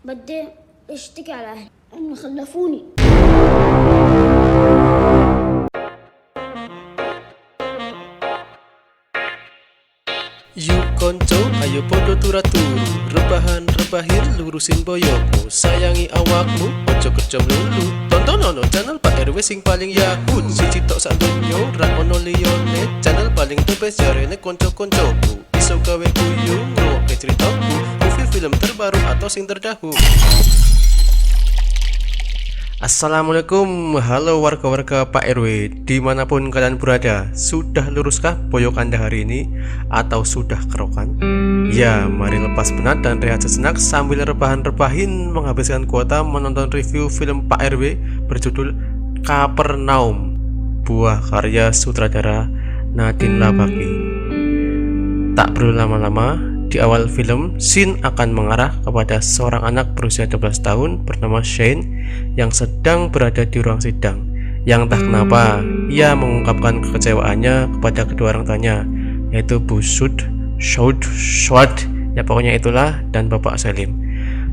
بدي اشتكي على اهلي انه خلفوني. Yuk konco, ayo podo turu-turu, rebahan-rebahin lurusin boyokmu, sayangi awakmu, ojo kerja melulu. Tontonono channel Pak RW sing paling yahut, siji tok sak donya, ra ono liyane, channel paling the best jarene konco-koncoku. Iso gawe guyu, ngrungokke critaku, movie film terbaru atau sing terdahulu. Assalamualaikum, halo warga-warga Pak RW dimanapun kalian berada. Sudah luruskah boyok anda hari ini? Atau sudah kerokan? Ya, mari lepas penat dan rehat sejenak sambil rebahan-rebahin menghabiskan kuota menonton review film Pak RW berjudul Kapernaum, buah karya sutradara Nadine Labaki. Tak perlu lama-lama, di awal film, scene akan mengarah kepada seorang anak berusia 12 tahun bernama Shane yang sedang berada di ruang sidang. Yang entah kenapa, ia mengungkapkan kekecewaannya kepada kedua orang tuanya, yaitu Bu Schwad, ya pokoknya itulah, dan Bapak Selim,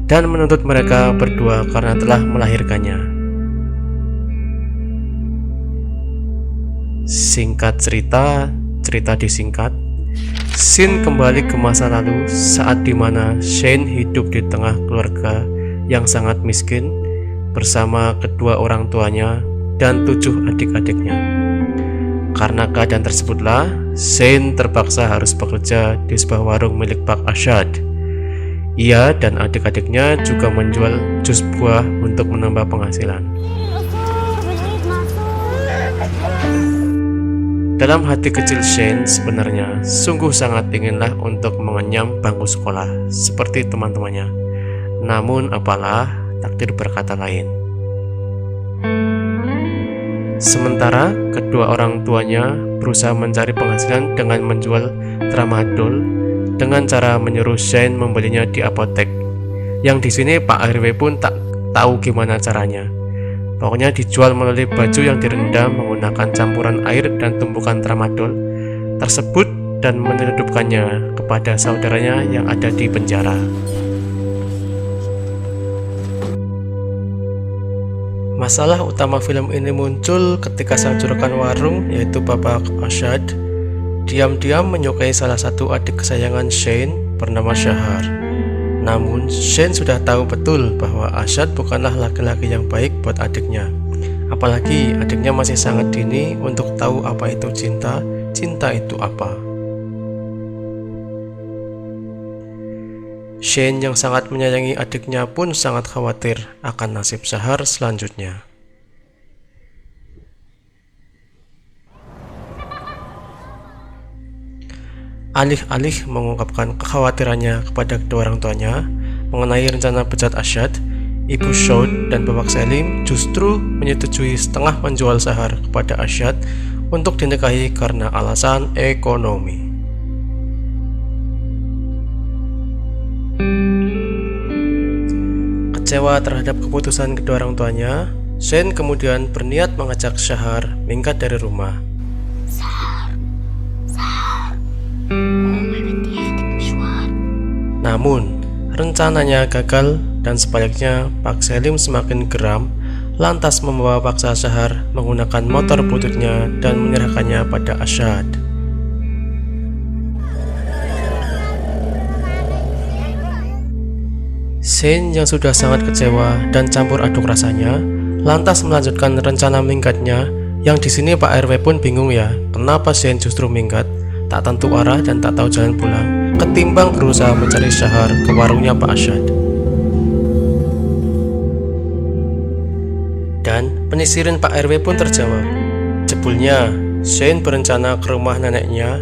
dan menuntut mereka berdua karena telah melahirkannya. Singkat cerita disingkat. Scene kembali ke masa lalu saat dimana Shane hidup di tengah keluarga yang sangat miskin bersama kedua orang tuanya dan 7 adik-adiknya. Karena keadaan tersebutlah Shane terpaksa harus bekerja di sebuah warung milik Pak Ashad. Ia dan adik-adiknya juga menjual jus buah untuk menambah penghasilan. Dalam hati kecil Shane sebenarnya sungguh sangat inginlah untuk mengenyam bangku sekolah seperti teman-temannya. Namun apalah, takdir berkata lain. Sementara kedua orang tuanya berusaha mencari penghasilan dengan menjual tramadol dengan cara menyuruh Shane membelinya di apotek. Yang di sini Pak RW pun tak tahu gimana caranya. Pokoknya dijual melalui baju yang direndam menggunakan campuran air dan tumpukan tramadol tersebut dan menyelundupkannya kepada saudaranya yang ada di penjara. Masalah utama film ini muncul ketika sang juragan warung, yaitu Bapak Ashad, diam-diam menyukai salah satu adik kesayangan Shane bernama Shahar. Namun, Shane sudah tahu betul bahwa Ashad bukanlah laki-laki yang baik buat adiknya. Apalagi adiknya masih sangat dini untuk tahu apa itu cinta itu apa. Shane yang sangat menyayangi adiknya pun sangat khawatir akan nasib Shahar selanjutnya. Alih-alih mengungkapkan kekhawatirannya kepada kedua orang tuanya mengenai rencana pecat Ashad, Ibu Schwad dan Bapak Selim justru menyetujui setengah menjual Shahar kepada Ashad untuk dinikahi karena alasan ekonomi. Kecewa terhadap keputusan kedua orang tuanya, Shane kemudian berniat mengajak Shahar minggat dari rumah. Namun, rencananya gagal dan sebaliknya Pak Selim semakin geram, lantas membawa paksa Shahar menggunakan motor bututnya dan menyerahkannya pada Ashad. Shane yang sudah sangat kecewa dan campur aduk rasanya, lantas melanjutkan rencana minggatnya, yang di sini Pak RW pun bingung ya, kenapa Shane justru minggat, tak tentu arah dan tak tahu jalan pulang, ketimbang berusaha mencari Shahar ke warungnya Pak Ashad. Dan penyisiran Pak RW pun terjawab. Jebulnya, Shane berencana ke rumah neneknya.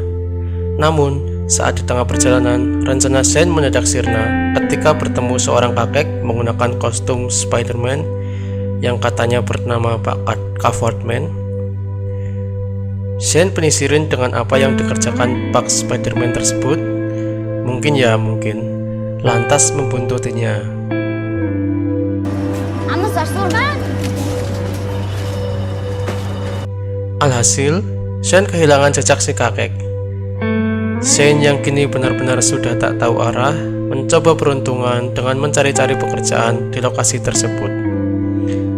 Namun, saat di tengah perjalanan, rencana Shane mendadak sirna ketika bertemu seorang kakek menggunakan kostum Spider-Man yang katanya bernama Pak Cavortman. Shane penisirin dengan apa yang dikerjakan Pak Spider-Man tersebut. Mungkin, lantas membuntutinya. Alhasil, Shane kehilangan jejak si kakek. Shane yang kini benar-benar sudah tak tahu arah, mencoba peruntungan dengan mencari-cari pekerjaan di lokasi tersebut.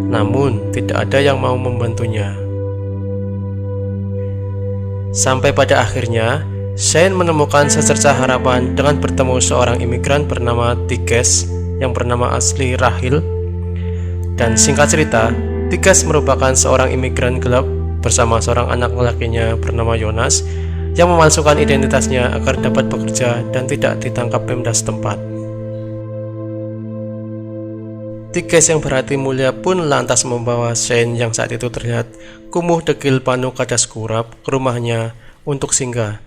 Namun, tidak ada yang mau membantunya. Sampai pada akhirnya, Shane menemukan secerca harapan dengan bertemu seorang imigran bernama Tikes yang bernama asli Rahil. Dan singkat cerita, Tikes merupakan seorang imigran gelap bersama seorang anak lelakinya bernama Jonas yang memalsukan identitasnya agar dapat bekerja dan tidak ditangkap Pemda setempat. Tikes yang berhati mulia pun lantas membawa Shane yang saat itu terlihat kumuh dekil penuh kadas kurap ke rumahnya untuk singgah.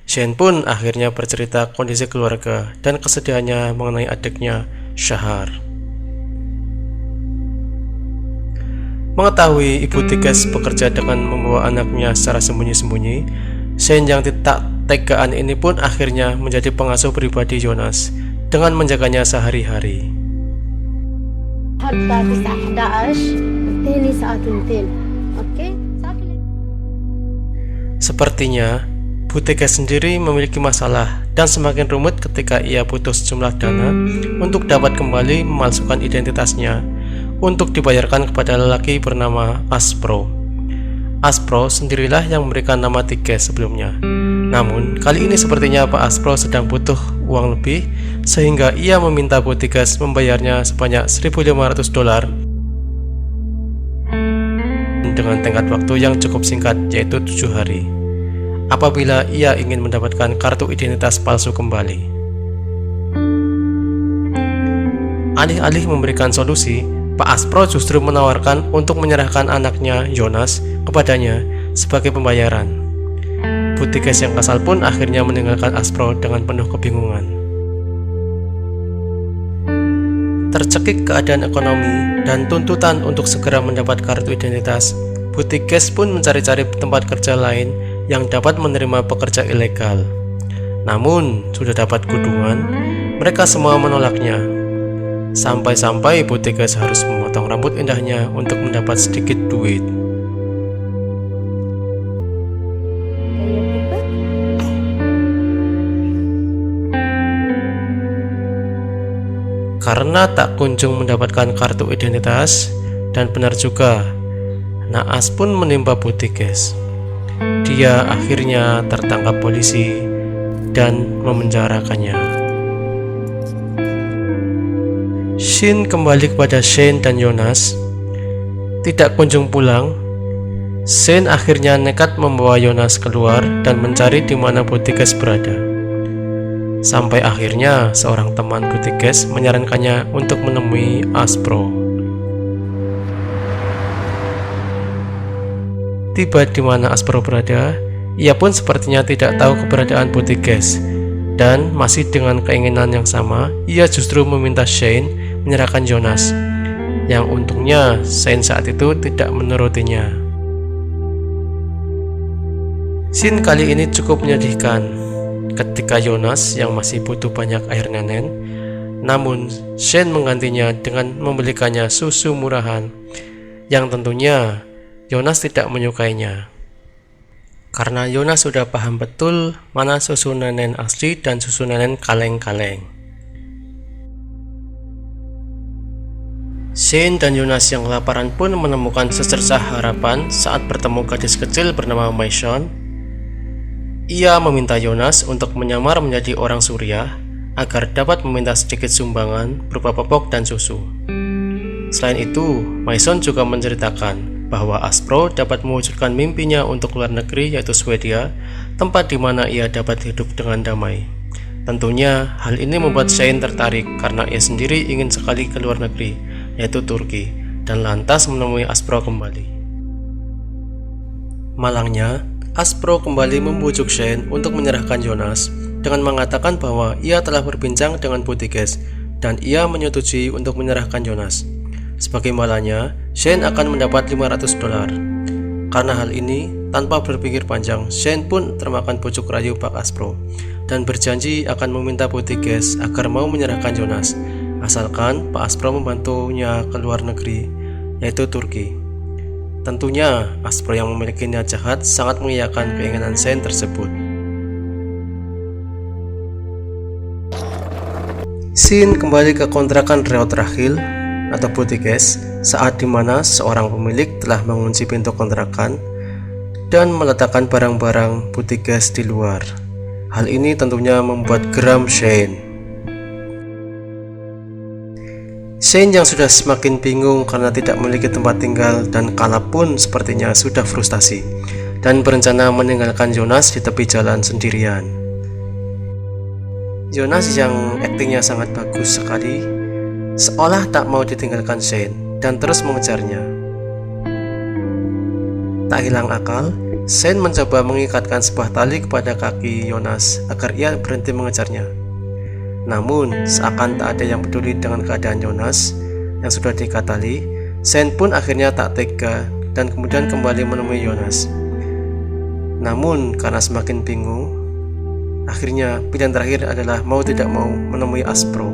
Shane pun akhirnya bercerita kondisi keluarga dan kesedihannya mengenai adiknya, Shahar. Mengetahui ibu Tikes bekerja dengan membawa anaknya secara sembunyi-sembunyi, Shane yang tidak tegaan ini pun akhirnya menjadi pengasuh pribadi Jonas dengan menjaganya sehari-hari. Sepertinya Bu Tikes sendiri memiliki masalah dan semakin rumit ketika ia butuh sejumlah dana untuk dapat kembali memalsukan identitasnya untuk dibayarkan kepada lelaki bernama Aspro. Aspro sendirilah yang memberikan nama Tikes sebelumnya. Namun, kali ini sepertinya Pak Aspro sedang butuh uang lebih sehingga ia meminta Bu Tikes membayarnya sebanyak $1.500 dengan tenggat waktu yang cukup singkat, yaitu 7 hari, apabila ia ingin mendapatkan kartu identitas palsu kembali. Alih-alih memberikan solusi, Pak Aspro justru menawarkan untuk menyerahkan anaknya, Jonas, kepadanya sebagai pembayaran. Bu Tikes yang kesal pun akhirnya meninggalkan Aspro dengan penuh kebingungan. Tercekik keadaan ekonomi dan tuntutan untuk segera mendapat kartu identitas, Bu Tikes pun mencari-cari tempat kerja lain yang dapat menerima pekerja ilegal. Namun, sudah dapat kunjungan, mereka semua menolaknya. Sampai-sampai Bu Tikes harus memotong rambut indahnya untuk mendapat sedikit duit. Karena tak kunjung mendapatkan kartu identitas, dan benar juga, naas pun menimpa Bu Tikes. Dia akhirnya tertangkap polisi dan memenjarakannya. Shin kembali kepada Shane dan Jonas. Tidak kunjung pulang, Shane akhirnya nekat membawa Jonas keluar dan mencari di mana Bu Tikes berada. Sampai akhirnya seorang teman Bu Tikes menyarankannya untuk menemui Aspro. Tiba di mana Aspro berada, ia pun sepertinya tidak tahu keberadaan Bu Tikes. Dan masih dengan keinginan yang sama, ia justru meminta Shane menyerahkan Jonas, yang untungnya Shane saat itu tidak menurutinya. Scene kali ini cukup menyedihkan ketika Jonas yang masih butuh banyak air nenen, namun Shane menggantinya dengan membelikannya susu murahan yang tentunya Jonas tidak menyukainya. Karena Jonas sudah paham betul mana susu nenen asli dan susu nenen kaleng-kaleng. Shane dan Jonas yang kelaparan pun menemukan secercah harapan saat bertemu gadis kecil bernama Maison. Ia meminta Jonas untuk menyamar menjadi orang Suriah agar dapat meminta sedikit sumbangan berupa popok dan susu. Selain itu, Maison juga menceritakan bahwa Aspro dapat mewujudkan mimpinya untuk luar negeri, yaitu Swedia, tempat di mana ia dapat hidup dengan damai. Tentunya hal ini membuat Shane tertarik karena ia sendiri ingin sekali ke luar negeri, yaitu Turki, dan lantas menemui Aspro kembali. Malangnya, Aspro kembali membujuk Shane untuk menyerahkan Jonas dengan mengatakan bahwa ia telah berbincang dengan Bu Tikes dan ia menyetujui untuk menyerahkan Jonas. Sebagai imbalannya, Shane akan mendapat $500. Karena hal ini, tanpa berpikir panjang, Shane pun termakan bujuk rayu Pak Aspro dan berjanji akan meminta Bu Tikes agar mau menyerahkan Jonas, asalkan Pak Aspro membantunya ke luar negeri, yaitu Turki. Tentunya, Aspro yang memiliki niat jahat sangat mengiyakan keinginan Shane tersebut. Scene kembali ke kontrakan reot Rahil atau Butikes saat dimana seorang pemilik telah mengunci pintu kontrakan dan meletakkan barang-barang Butikes di luar. Hal ini tentunya membuat geram Shane. Shane yang sudah semakin bingung karena tidak memiliki tempat tinggal dan Caleb pun sepertinya sudah frustasi dan berencana meninggalkan Jonas di tepi jalan sendirian. Jonas yang aktingnya sangat bagus sekali seolah tak mau ditinggalkan Shane dan terus mengejarnya. Tak hilang akal, Shane mencoba mengikatkan sebuah tali kepada kaki Jonas agar ia berhenti mengejarnya. Namun, seakan tak ada yang peduli dengan keadaan Jonas yang sudah diikat tali, Shane pun akhirnya tak tega dan kemudian kembali menemui Jonas. Namun, karena semakin bingung, akhirnya pilihan terakhir adalah mau tidak mau menemui Aspro.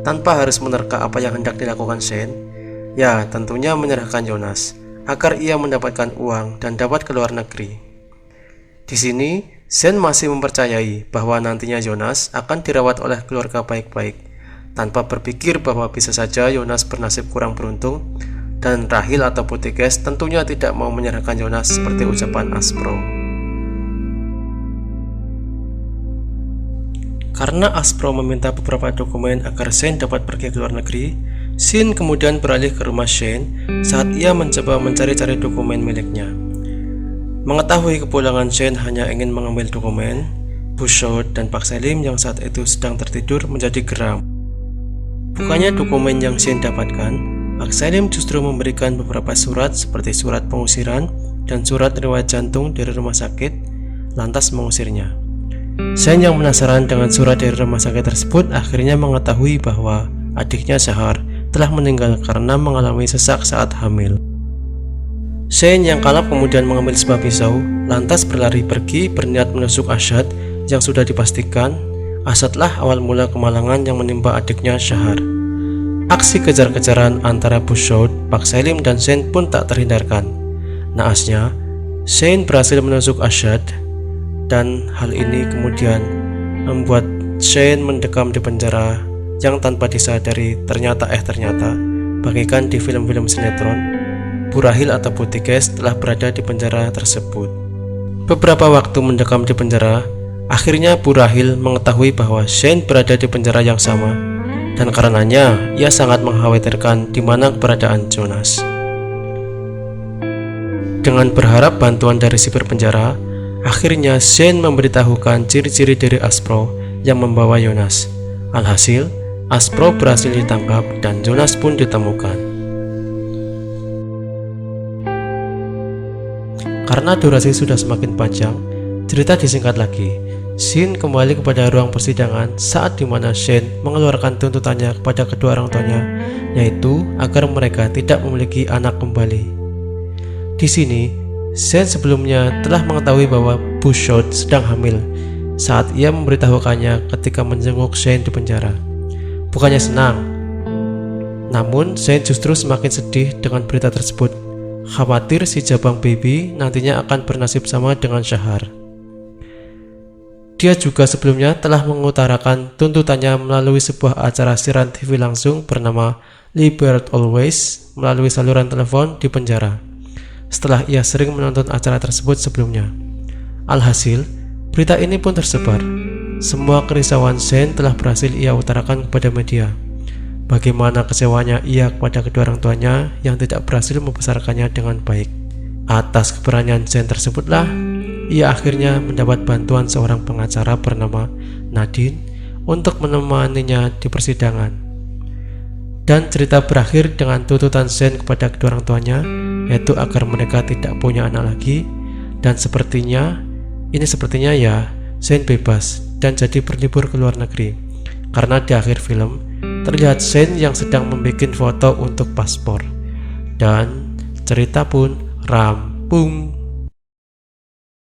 Tanpa harus menerka apa yang hendak dilakukan Shane, ya tentunya menyerahkan Jonas agar ia mendapatkan uang dan dapat ke luar negeri. Di sini, Shane masih mempercayai bahwa nantinya Jonas akan dirawat oleh keluarga baik-baik, tanpa berpikir bahwa bisa saja Jonas bernasib kurang beruntung dan Rahil atau Butikes tentunya tidak mau menyerahkan Jonas seperti ucapan Aspro. Karena Aspro meminta beberapa dokumen agar Shane dapat pergi ke luar negeri, Shin kemudian beralih ke rumah Shane saat ia mencoba mencari-cari dokumen miliknya. Mengetahui kepulangan Shane hanya ingin mengambil dokumen, Bushot dan Pak Selim yang saat itu sedang tertidur menjadi geram. Bukannya dokumen yang Shane dapatkan, Pak Selim justru memberikan beberapa surat seperti surat pengusiran dan surat riwayat jantung dari rumah sakit, lantas mengusirnya. Shane yang penasaran dengan surat dari rumah sakit tersebut akhirnya mengetahui bahwa adiknya Shahar telah meninggal karena mengalami sesak saat hamil. Shane yang kalap kemudian mengambil sebuah pisau, lantas berlari pergi berniat menusuk Ashad yang sudah dipastikan Asadlah awal mula kemalangan yang menimpa adiknya Shahar. Aksi kejar-kejaran antara Bushot, Pak Selim dan Shane pun tak terhindarkan. Naasnya, Shane berhasil menusuk Ashad dan hal ini kemudian membuat Shane mendekam di penjara yang tanpa disadari ternyata bagaikan di film-film sinetron, Bu Rahil atau Butikes telah berada di penjara tersebut. Beberapa waktu mendekam di penjara, akhirnya Bu Rahil mengetahui bahwa Shane berada di penjara yang sama dan karenanya ia sangat mengkhawatirkan di mana keberadaan Jonas. Dengan berharap bantuan dari sipir penjara, akhirnya Shane memberitahukan ciri-ciri dari Aspro yang membawa Jonas. Alhasil, Aspro berhasil ditangkap dan Jonas pun ditemukan. Karena durasi sudah semakin panjang, cerita disingkat lagi. Shin kembali kepada ruang persidangan saat dimana Shane mengeluarkan tuntutannya kepada kedua orang tuanya, yaitu agar mereka tidak memiliki anak kembali. Di sini, Shane sebelumnya telah mengetahui bahwa Bushot sedang hamil saat ia memberitahukannya ketika menjenguk Shane di penjara. Bukannya senang, namun Shane justru semakin sedih dengan berita tersebut, khawatir si jabang baby nantinya akan bernasib sama dengan Shahar. Dia juga sebelumnya telah mengutarakan tuntutannya melalui sebuah acara siaran TV langsung bernama Liberty Always melalui saluran telepon di penjara, setelah ia sering menonton acara tersebut sebelumnya. Alhasil, berita ini pun tersebar. Semua kerisauan Shane telah berhasil ia utarakan kepada media. Bagaimana kecewanya ia kepada kedua orang tuanya yang tidak berhasil membesarkannya dengan baik. Atas keberanian Shane tersebutlah, ia akhirnya mendapat bantuan seorang pengacara bernama Nadine untuk menemaninya di persidangan. Dan cerita berakhir dengan tuntutan Shane kepada kedua orang tuanya, yaitu agar mereka tidak punya anak lagi, dan sepertinya ya Shane bebas dan jadi berlibur ke luar negeri. Karena di akhir film terlihat Shane yang sedang membuat foto untuk paspor. Dan cerita pun rampung.